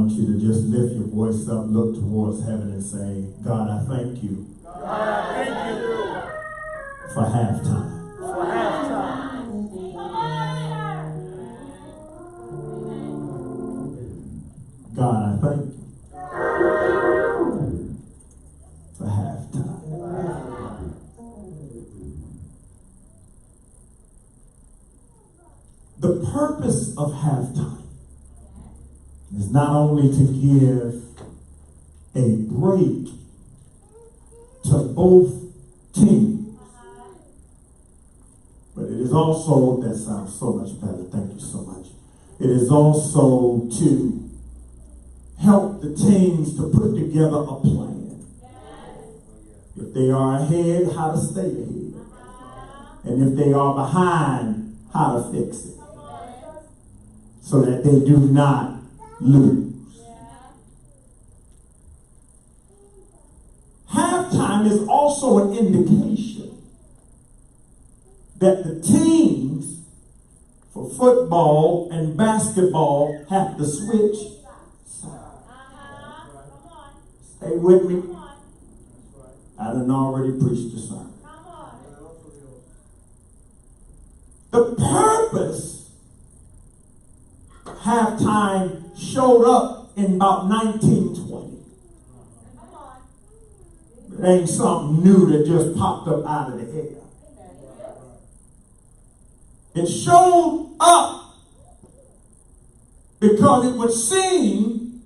want you to just lift your voice up, look towards heaven and say, God, I thank you. God, I thank you for halftime. for halftime. God, I thank you for halftime. The purpose of halftime is not only to give a break to both teams, but it is also, that sounds so much better, thank you so much. It is also to help the teams to put together a plan. If they are ahead, how to stay ahead. And if they are behind, how to fix it. So that they do not lose. Halftime is also an indication that the teams for football and basketball have to switch sides. Stay with me. I done already preached the sermon. The purpose halftime showed up in about 1920. It ain't something new that just popped up out of the air. It showed up because it would seem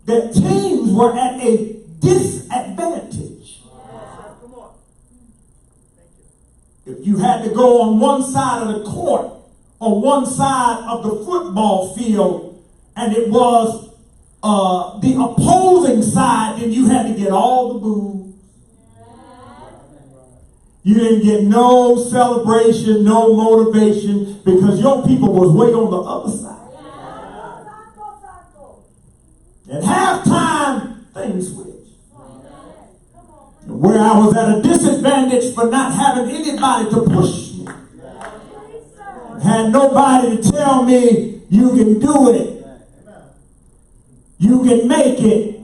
that teams were at a disadvantage. If you had to go on one side of the court or one side of the football field and it was the opposing side, then you had to get all the boos. You didn't get no celebration, no motivation, because your people was way on the other side. At halftime, things switched. And where I was at a disadvantage for not having anybody to push me, had nobody to tell me you can do it, you can make it.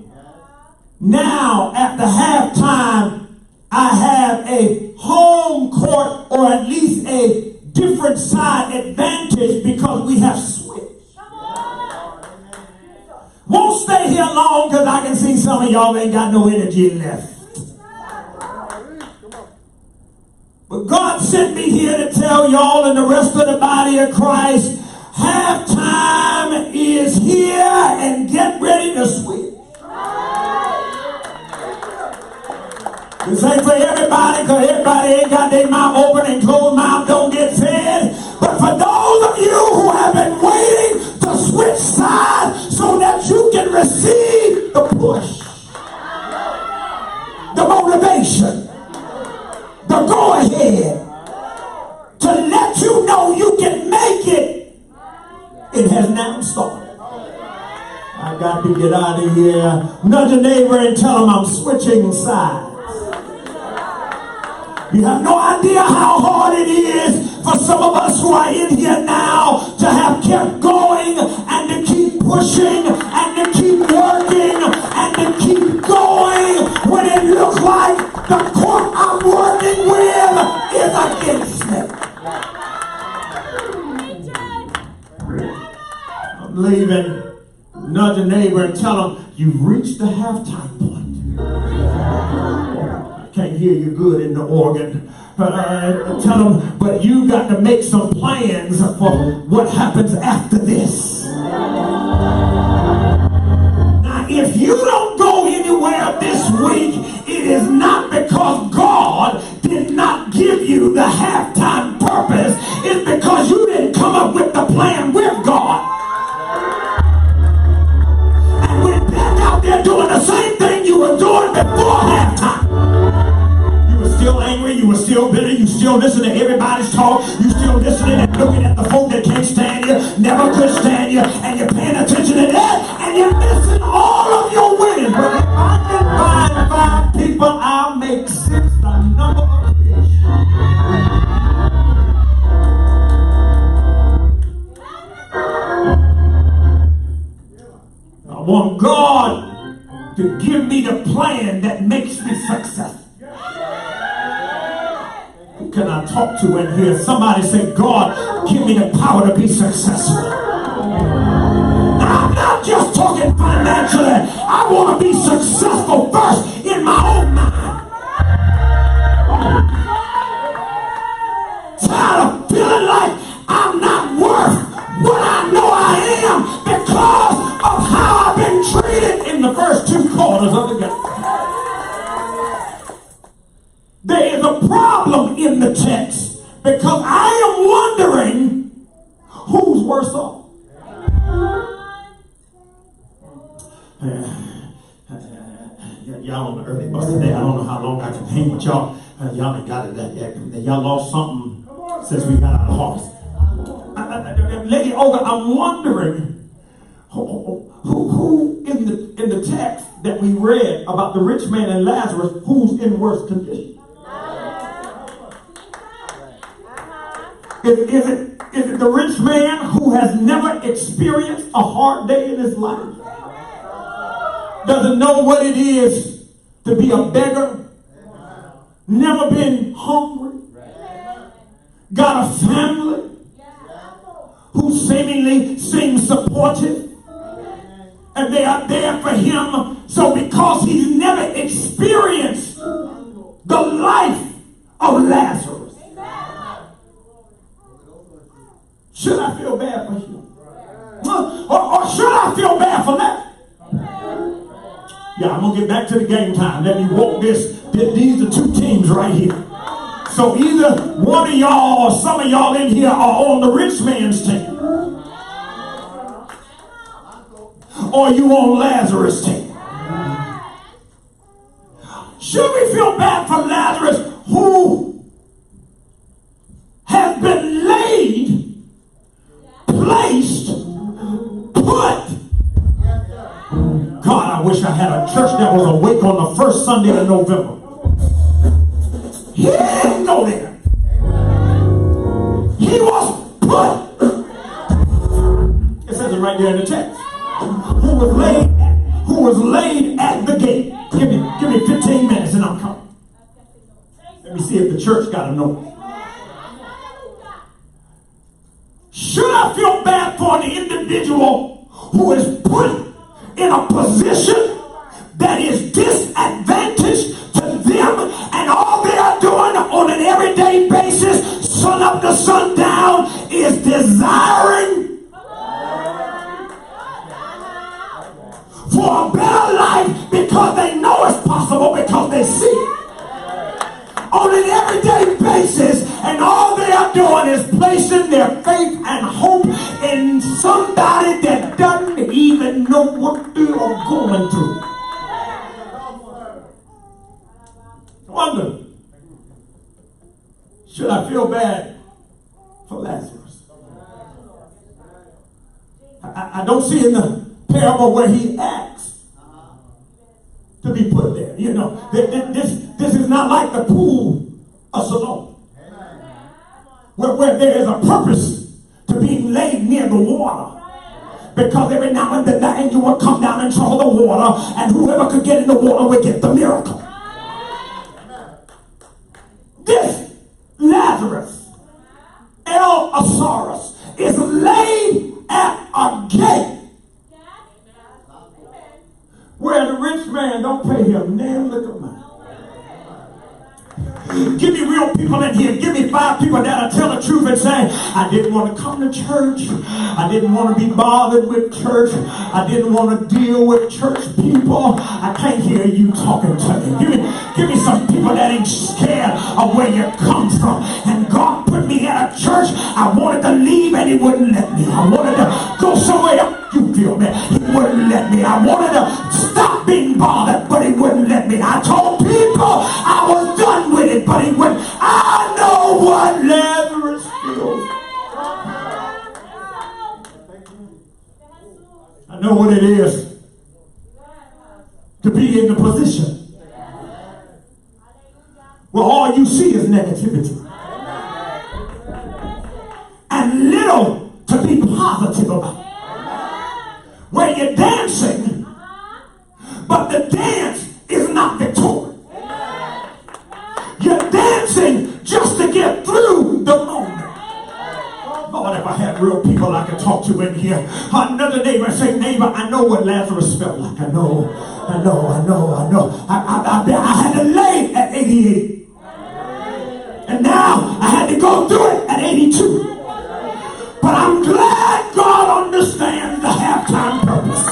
Now, after halftime, I have a home court or at least a different side advantage because we have switched. Won't stay here long because I can see some of y'all ain't got no energy left. But God sent me here to tell y'all and the rest of the body of Christ, halftime is here and get ready to switch. This ain't for everybody because everybody ain't got their mouth open and closed mouth don't get fed. But for those of you who have been waiting to switch sides so that you can receive the push, the motivation, the go ahead, to let you know you can make it, it has now started. I got to get out of here. Nudge a neighbor and tell them I'm switching sides. You have no idea how hard it is for some of us who are in here now to have kept going and to keep pushing and to keep working and to keep going when it looks like the court I'm working with is against me. I'm leaving. Nudge a neighbor and tell them you've reached the halftime point. Can't hear you good in the organ. Tell them, but you got to make some plans for what happens after this. Now, if you don't go anywhere this week, it is not because God did not give you the halftime purpose. It's because you didn't come up with the plan with God. And we're back out there doing the same thing you were doing before halftime. Still angry, you were still bitter, you still listen to everybody's talk, you still listening and looking at the folk that can't stand you, never could stand you, and you're paying attention to that, and you're missing all of your winning. But if I can find 5 people, I'll make 6 the number of fish. to give me the plan that makes me successful. Who can I talk to in here? Somebody say, God, give me the power to be successful. Now, I'm not just talking financially. I want to be successful first in my own mind. Tired of feeling like I'm not worth what I know I am because of how I've been treated in the first 2 quarters of the game. There is a problem in the text because I am wondering who's worse off. Y'all on the early bus today. I don't know how long I can hang with y'all. Y'all ain't got it. Y'all lost something since we got out of harvest. Lady Olga, I'm wondering who in the text that we read about the rich man and Lazarus, who's in worse condition? Is it the rich man who has never experienced a hard day in his life? Doesn't know what it is to be a beggar? Never been hungry? Got a family who seemingly seems supportive? And they are there for him. So because he's never experienced the life of Lazarus, should I feel bad for him? Or should I feel bad for that? Yeah, I'm going to get back to the game time. Let me walk this. These are 2 teams right here. So either one of y'all or some of y'all in here are on the rich man's team. Or you on Lazarus' team. Should we feel bad for Lazarus who has been laid, placed, put? God, I wish I had a church that was awake on the first Sunday of November. He didn't go there. He was put. It says it right there in the text. Who was laid at the gate. Give me 15 minutes and I'm coming. Let me see if the church got a note. Should I feel bad for the individual who is put in a position that is disadvantaged to them, and all they are doing on an everyday basis, sun up to sundown, is desiring for a better life because they know it's possible, because they see it on an everyday basis, and all they are doing is placing their faith and hope in somebody that doesn't even know what they are going through. Wonder, should I feel bad for Lazarus? I don't see in the parable where he asks to be put there. You know, this is not like the pool of Siloam, where there is a purpose to being laid near the water. Because every now and then the angel would come down and draw the water, and whoever could get in the water would get the miracle. This Lazarus, El-Asaurus, is laid at a gate where the rich man don't pay him damn little money. Give me real people in here. Give me 5 people that'll tell the truth and say, I didn't want to come to church. I didn't want to be bothered with church. I didn't want to deal with church people. I can't hear you talking to me. Give me some people that ain't scared of where you come from. And God put me at a church. I wanted to leave and he wouldn't let me. I wanted to go somewhere else. You feel me? He wouldn't let me. I wanted to stop being bothered, but he wouldn't let me. I told people I was done with it, but he wouldn't. I know what Lazarus feels. I know what it is to be in the position where all you see is negativity and little to be positive about. Where you're dancing, but But the dance is not victorious. You're dancing just to get through the moment. Lord, if I had real people I could talk to in here. Another neighbor say, neighbor, I know what Lazarus felt like. I know. I had to lay at 88. And now I had to go through it at 82. But I'm glad God understands the halftime purpose.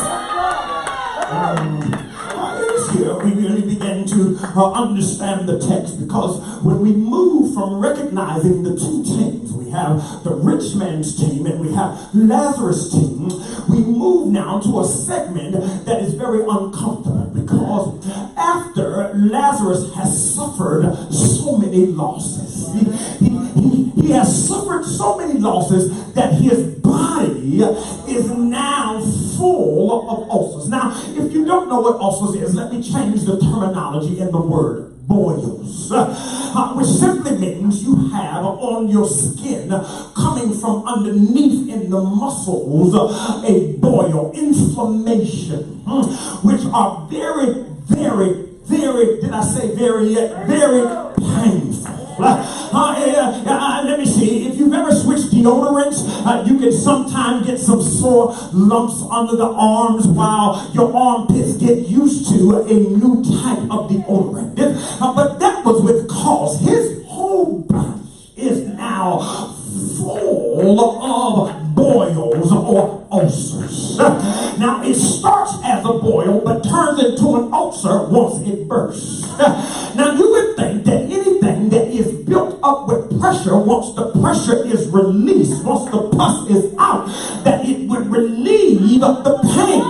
Here we really begin to understand the text, because when we move from recognizing the two teams, we have the rich man's team and we have Lazarus' team, we move now to a segment that is very uncomfortable, because after Lazarus has suffered so many losses, he has suffered so many losses that his body is now full of ulcers. Now, if you don't know what ulcers is, let me change the terminology in the word boils, which simply means you have on your skin, coming from underneath in the muscles, a boil, inflammation, which are very, did I say very painful. Let me see. If you've ever switched deodorants, you can sometimes get some sore lumps under the arms while your armpits get used to a new type of deodorant. But that was with cause. His whole body is now full of boils or ulcers. Now it starts as a boil but turns into an ulcer once it bursts. Now you would think that anything that is built up with pressure, once the pressure is released, once the pus is out, that it would relieve the pain,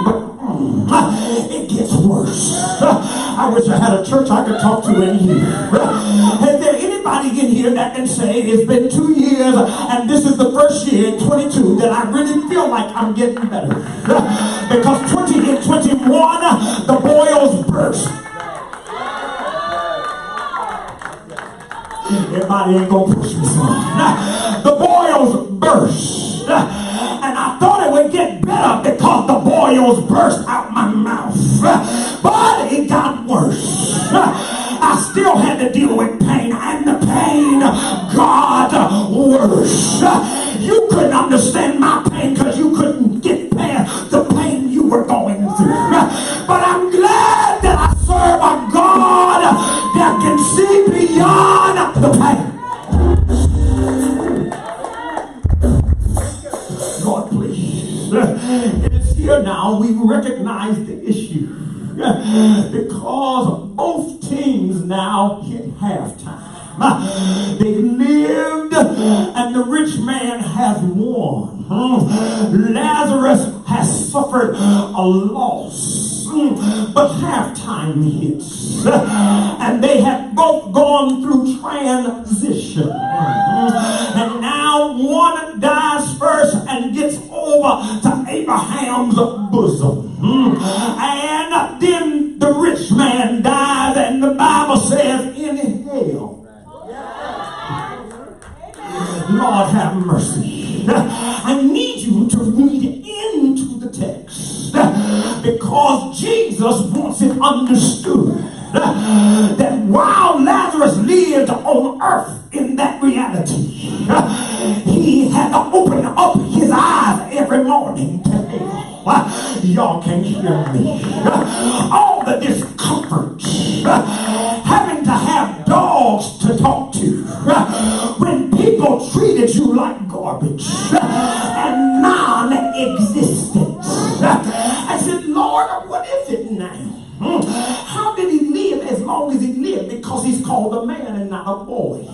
but it gets worse. I wish I had a church I could talk to in here. Is there anybody in here that can say it's been 2 years and this is the first year in 22 that I really feel like I'm getting better? Because 20 and 21, the boils burst. Everybody ain't gonna push me some. The boils burst. And I thought it would get better because the boils burst out my mouth. But it got worse. I still had to deal with pain, and the pain got worse. You couldn't understand my pain because you couldn't get past the pain you were going through. But I'm glad that I serve a God that can see beyond the pain. Lord, please. It is here now we recognize the issue, because both teams now hit halftime. They lived and the rich man has won. Lazarus has suffered a loss, but halftime hits and they have both gone through transition, and now one dies first and gets over to Abraham's bosom, and then the rich man dies, and the Bible says in hell. Lord have mercy. I need you to read into the text, because Jesus wants it understood that while Lazarus lived on earth in that reality, he had to open up his eyes every morning to hell. Y'all can't hear me. All the discomfort, having to have dogs to talk to, when people treated you like garbage and non-existent. I said, Lord, what is it now? How did he live as long as he lived? Because he's called a man and not a boy.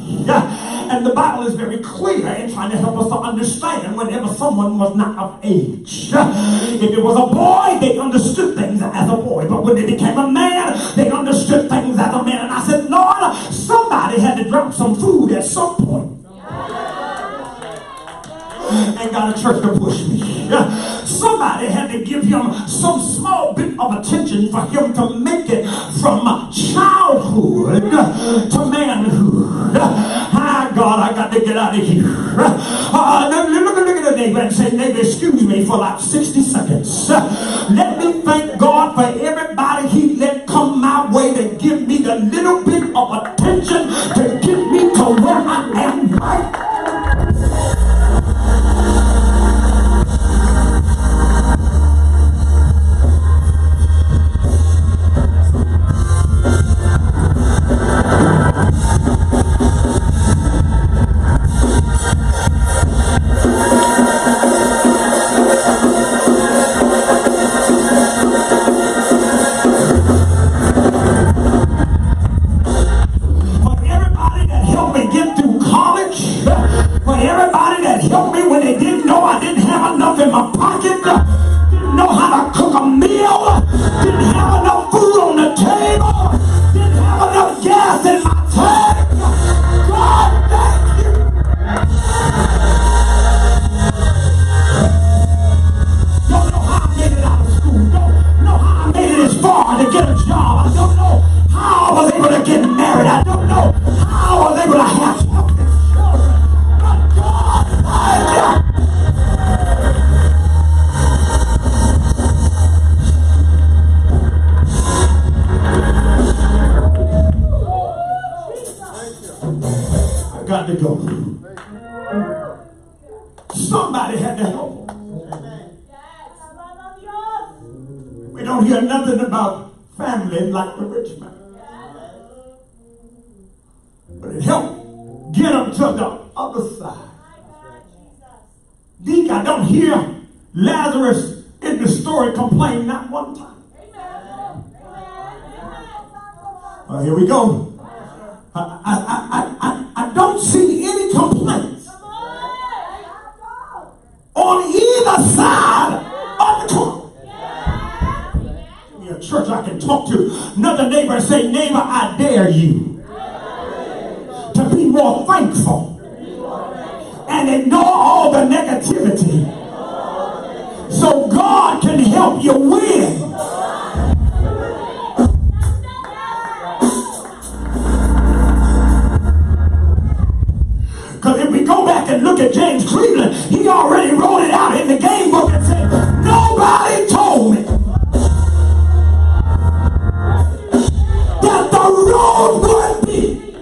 And the Bible is very clear in trying to help us to understand whenever someone was not of age. If it was a boy, they understood things as a boy. But when they became a man, they understood things as a man. And I said, Lord, somebody had to drop some food at some point. Ain't got a church to push me. Somebody had to give him some small bit of attention for him to make it from childhood to manhood. Ah, God, I got to get out of here. Look at the neighbor and say, neighbor, excuse me for like 60 seconds. Let me thank God for everybody he let way to give me the little bit of attention to get me to where I am right. In my pocket, didn't know how to cook a meal, didn't have enough food on the table, didn't have enough gas in my tank. God, thank you. Don't know how I made it out of school. Don't know how I made it this far to get a job. I don't know how I was able to get married. I don't know how I was able to have healthy children. But God, thank you. Got to go. Somebody had to help them. We don't hear nothing about family like the rich man. But it helped get them to the other side. Deke, I don't hear Lazarus in the story complain not one time. Here we go. I don't see any complaints on either side of the coin. Give me a church I can talk to. Another neighbor say, neighbor, I dare you to be more thankful and ignore all the negativity so God can help you win. Because if we go back and look at James Cleveland, he already wrote it out in the game book and said, nobody told me that the road would be.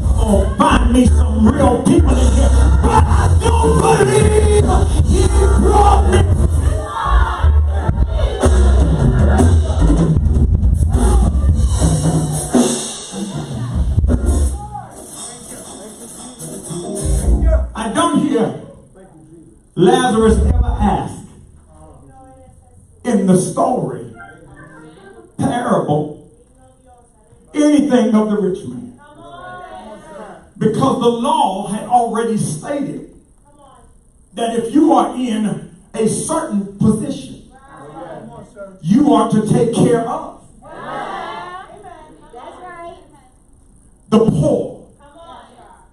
Oh, find me some real people in here, but I don't believe he brought me. I don't hear Lazarus ever ask in the story, parable, anything of the rich man. Because the law had already stated that if you are in a certain position, you are to take care of the poor,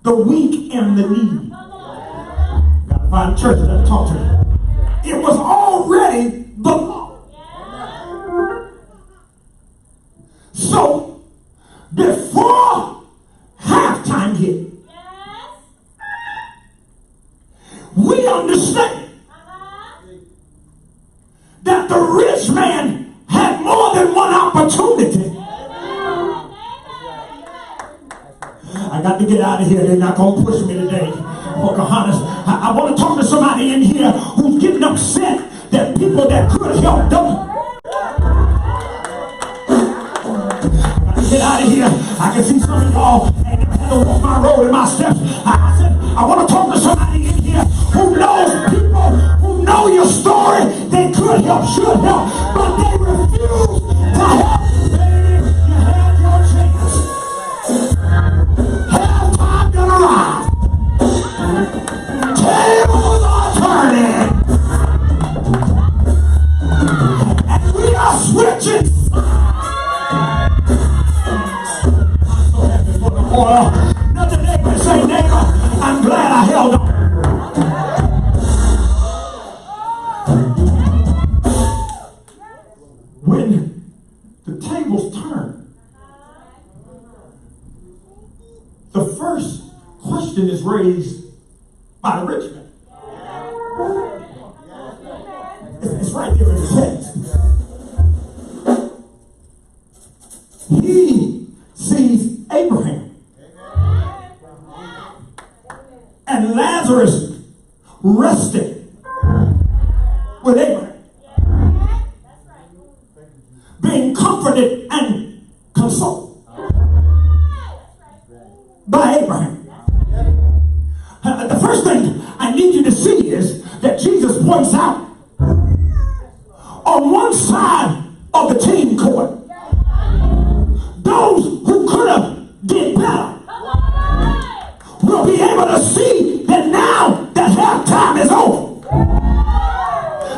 the weak, and the needy. Gotta find a church that talk to me. It was already the law. So before halftime hit, we understand that the rich man had more than one opportunity. I got to get out of here. They're not going to push me today. Pocahontas. I want to talk to somebody in here who's getting upset that people that could help them. I got to get out of here. I can see some of y'all ain't never had to walk my road and my steps. I said, I want to talk to somebody in here who knows people who know your story. They could help, should help, but they refuse to help. Baby, you had your chance. Halftime gonna arrive. Tables are turning. And we are switching. I'm so happy for the oil. Another neighbor say, neighbor, I'm glad I held on. When the tables turn, the first question is raised by the rich man. It's right there in the text. He with Abraham. Being comforted and consoled by Abraham. The first thing I need you to see is that Jesus points out on one side of the team court, those who could have did better will be able to see that now that halftime is over,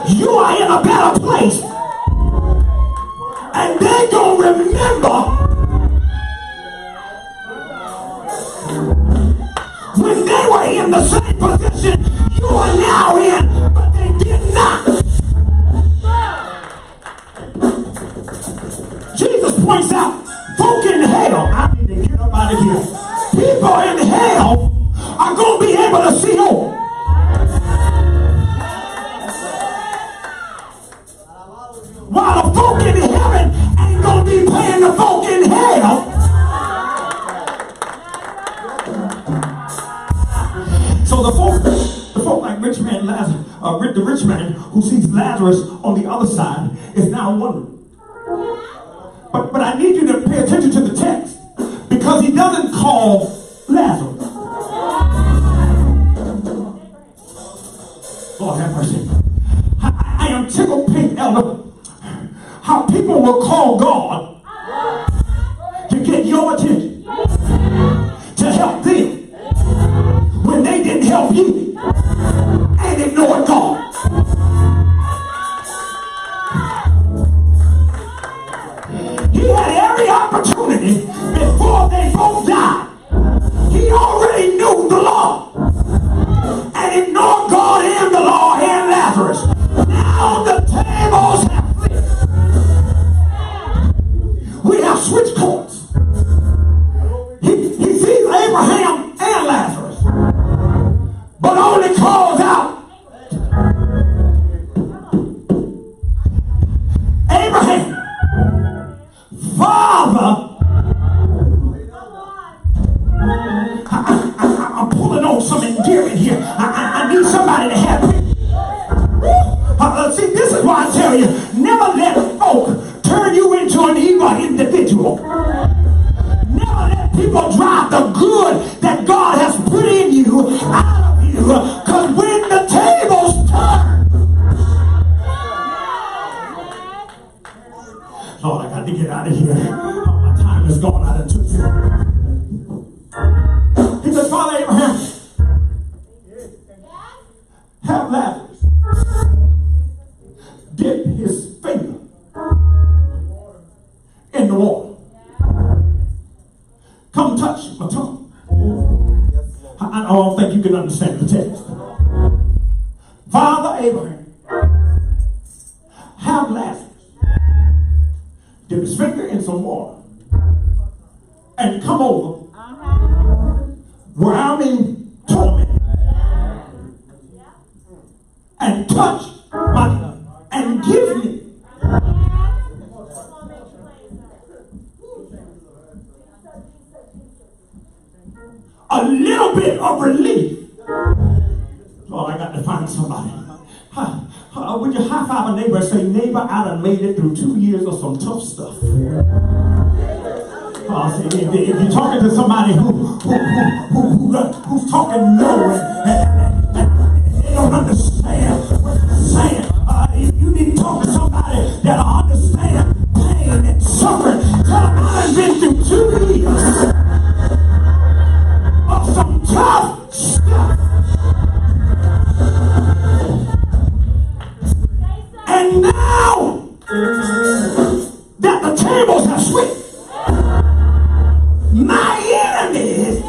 you are in a better place. And they're going to remember when they were in the same position you are now in, but they did not. Jesus points out, folk in hell, I need to get up out of here. People in hell are going to be able to see over. While the folk in heaven ain't going to be paying the folk in hell. So the folk like rich man Lazarus, the rich man who sees Lazarus on the other side is now wondering. But I need you to pay attention to the text, because he doesn't call Lazarus. Lord have mercy. I am tickled pink, elder, how people will call God to get your attention, to help them, when they didn't help you and ignored God. He had every opportunity before they both died. He already knew the law and ignored God and the law and Lazarus. Now the tables have flipped. We have switch courts. He sees Abraham and Lazarus, but only calls out Abraham, Father. I'm pulling on some endearment here. I need somebody to help me. See, this is why I tell you, never let folk turn you into an evil individual. Never let people drive the good that God has put in you out of you. Because when the tables turn, Lord, I got to get out of here. My time is gone out of two. He said, Father Abraham, have Lazarus dip his finger in the water. Come touch my tongue. I don't think you can understand the text. Father Abraham, have Lazarus dip his finger in some water and come over where I'm in torment and touch my and give me a little bit of relief. Lord, I got to find somebody. Would you high five a neighbor and say, neighbor, I done made it through 2 years of some tough stuff. See, if you're talking to somebody who's talking low and they don't understand what you're saying, you need to talk to somebody that'll understand pain and suffering. Tell them I've been through 2 years of some tough stuff. And now that the tables have switched, my enemies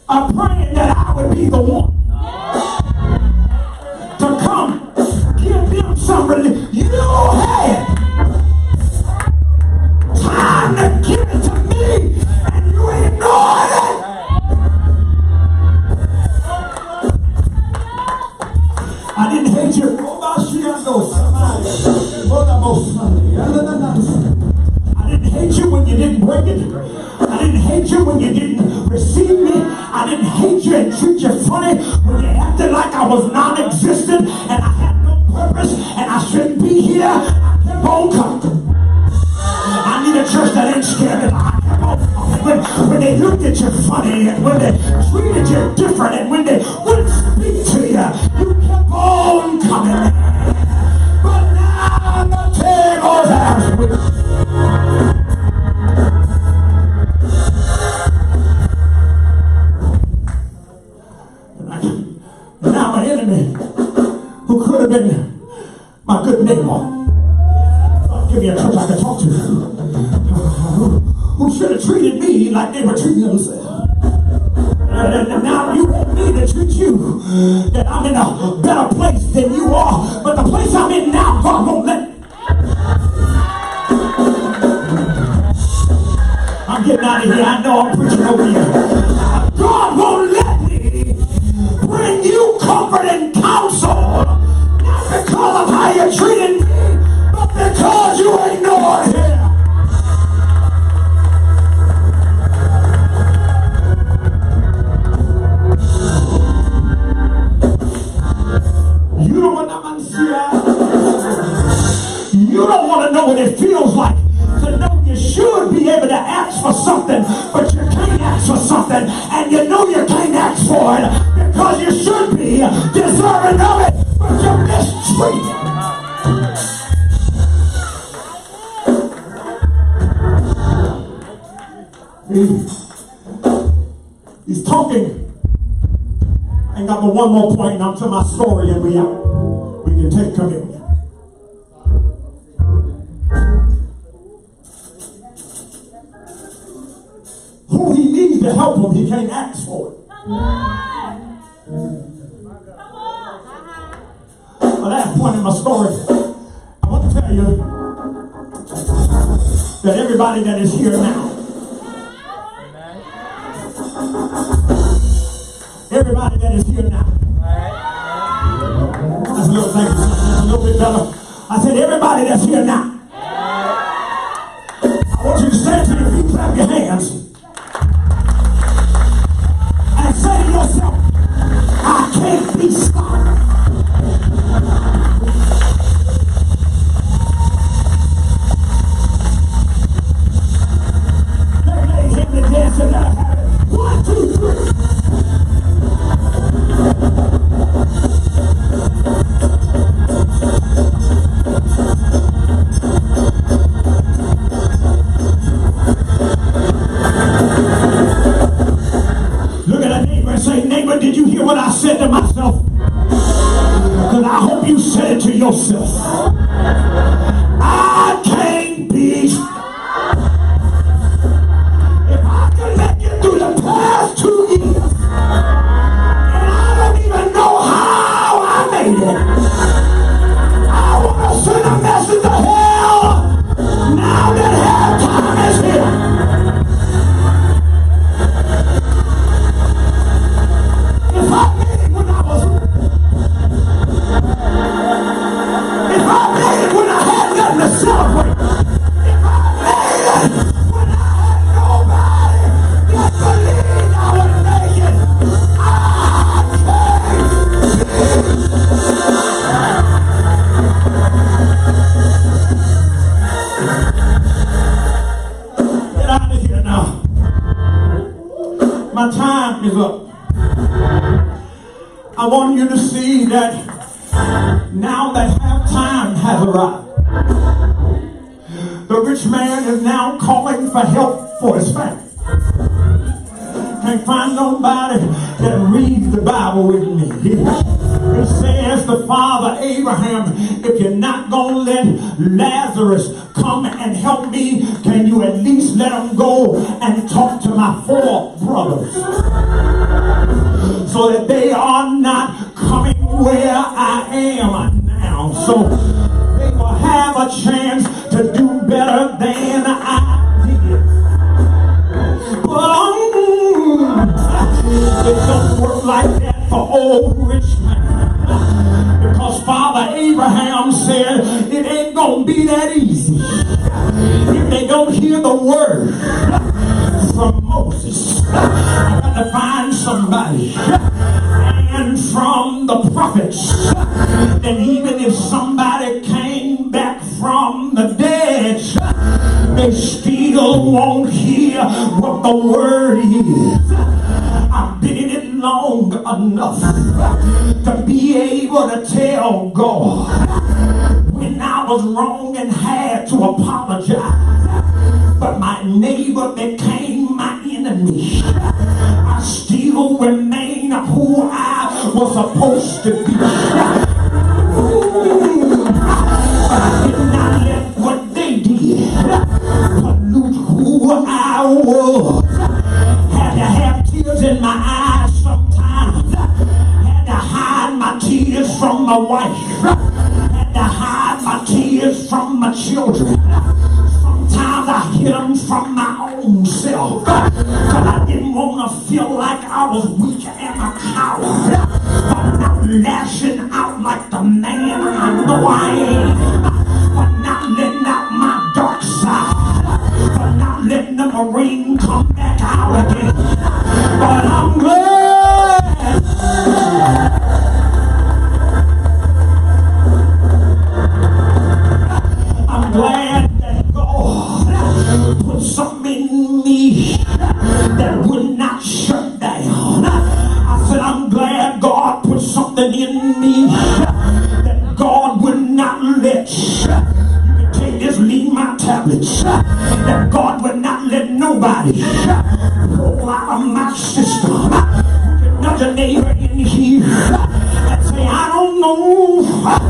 are praying that I would be the one to come give them some relief. You had time to give it to me and you ignored it. I didn't hate you. I didn't hate you when you didn't break it. I didn't hate you when you didn't receive me. I didn't hate you and treat you funny when you acted like I was non-existent and I had no purpose and I shouldn't be here. I kept on coming. I need a church that ain't scared. I kept on coming. When they looked at you funny and when they treated you different and when they wouldn't speak to you, you kept on coming. But now the tables have switched. Now my enemy, who could have been my good neighbor, give me a church I can talk to, who should have treated me like they were treating themselves. And now you want me to treat you that I'm in a better place than you are, but the place I'm in now, God won't let me. I'm getting out of here. I know I'm preaching over you. God won't let me bring you comfort and counsel, not because of how you're treating me, but because you ain't no one here. You don't want to know what it feels like to know you should be able to ask for something, but you can't ask for something, and you know you can't ask for it because you should be deserving of it, but you're mistreated. He's talking. I ain't got but one more point, and I'm to my story, and we out. We can take communion. Who he needs to help him, he can't ask for it. The last point in my story, I want to tell you that everybody that is here now, everybody that is here now, that's a little thing, that's a little bit better. I said everybody that's here now, I want you to stand to your feet, clap your hands, and say to yourself, I can't be stopped. Did you hear what I said to myself? Because I hope you said it to yourself. I can't be. If I can make it through the past 2 years, and I don't even know how I made it, I want to send a message to hell now that halftime is here. My time is up. I want you to see that now that halftime has arrived, the rich man is now calling for help for his family. Can't find nobody that reads the Bible with me. It says the father Abraham, if you're not gonna let Lazarus come and help me, can you at least let him go and talk to my 4 brothers so that they are not coming where I am now, so they will have a chance to do better than I did. But it don't work like that for old rich man, because Father Abraham said it ain't gonna be that easy if they don't hear the word from Moses. I got to find somebody. And from the prophets. And even if somebody came back from the dead, they still won't hear what the word is. I've been in it long enough to be able to tell God when I was wrong and had to apologize. But my neighbor became my enemy. I still remain who I was supposed to be. I did not let what they did pollute who I was. Had to have tears in my eyes sometimes. Had to hide my tears from my wife. Had to hide my tears from my children. Sometimes I hid them from my own self. But I didn't want to feel like I was weak and a coward. I'm not lashing out like the man I know I am. I'm not letting out my dark side. I'm not letting the Marine come back out again. But I'm glad. I'm glad that God put something in me that would not shut down. I said, I'm glad God put something in me that God would not let. You can take this, leave my tablets. That God would not let nobody roll out of my system. You can nudge a neighbor in here and say, I don't know what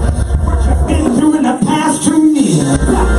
you've been through in the past 2 years.